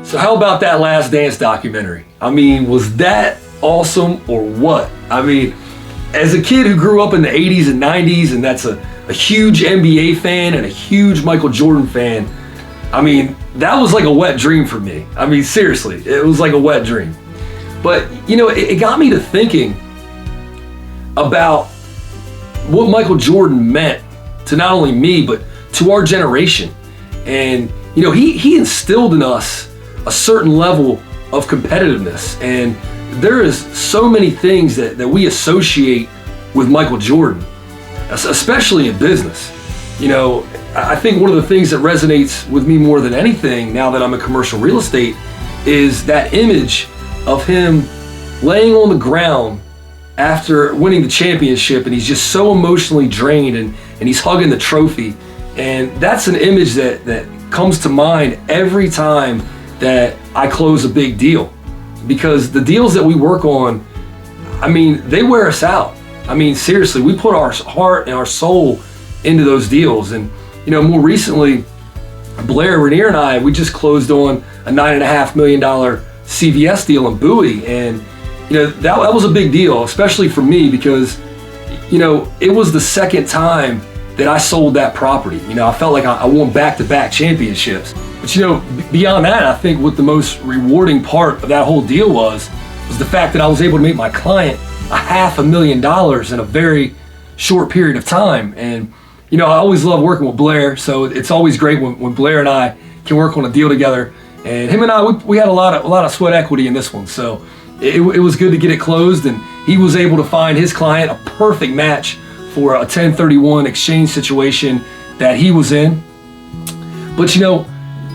So how about that Last Dance documentary? I mean, was that awesome or what? I mean, as a kid who grew up in the 80s and 90s, and that's a huge NBA fan and a huge Michael Jordan fan, I mean, that was like a wet dream for me. I mean, seriously, it was like a wet dream. But, you know, it got me to thinking about what Michael Jordan meant to not only me, but to our generation. And, you know, he instilled in us a certain level of competitiveness. And there is so many things that we associate with Michael Jordan, especially in business. You know, I think one of the things that resonates with me more than anything now that I'm in commercial real estate is that image of him laying on the ground after winning the championship, and he's just so emotionally drained, and he's hugging the trophy. And that's an image that comes to mind every time that I close a big deal, because the deals that we work on, I mean, they wear us out. I mean, seriously, we put our heart and our soul into those deals. And, you know, more recently, Blair Rainier and I, we just closed on a $9.5 million CVS deal in Bowie. And, you know, that was a big deal, especially for me, because, you know, it was the second time that I sold that property. You know, I felt like I won back-to-back championships. But, you know, beyond that, I think what the most rewarding part of that whole deal was the fact that I was able to make my client $500,000 in a very short period of time. And, you know, I always love working with Blair, so it's always great when Blair and I can work on a deal together. And him and I, we had a lot of sweat equity in this one, so it was good to get it closed. And he was able to find his client a perfect match for a 1031 exchange situation that he was in. But, you know,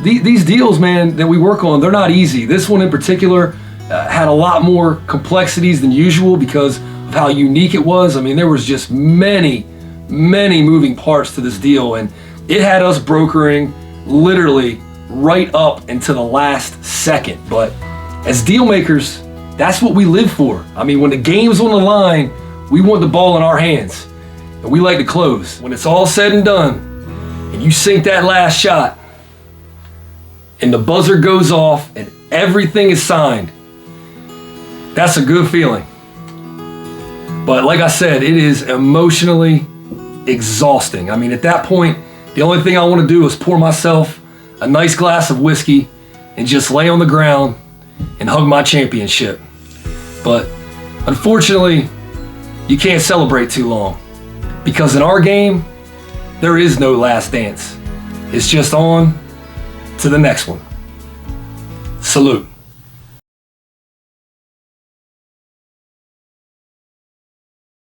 these deals, man, that we work on, they're not easy. This one in particular had a lot more complexities than usual because of how unique it was. I mean, there was just many moving parts to this deal, and it had us brokering literally right up into the last second. But as deal makers, that's what we live for. I mean, when the game's on the line, we want the ball in our hands, and we like to close. When it's all said and done, and you sink that last shot, and the buzzer goes off, and everything is signed, that's a good feeling. But like I said, it is emotionally exhausting. I mean, at that point, the only thing I want to do is pour myself a nice glass of whiskey and just lay on the ground and hug my championship. But unfortunately, you can't celebrate too long, because in our game, there is no last dance. It's just on to the next one. Salute.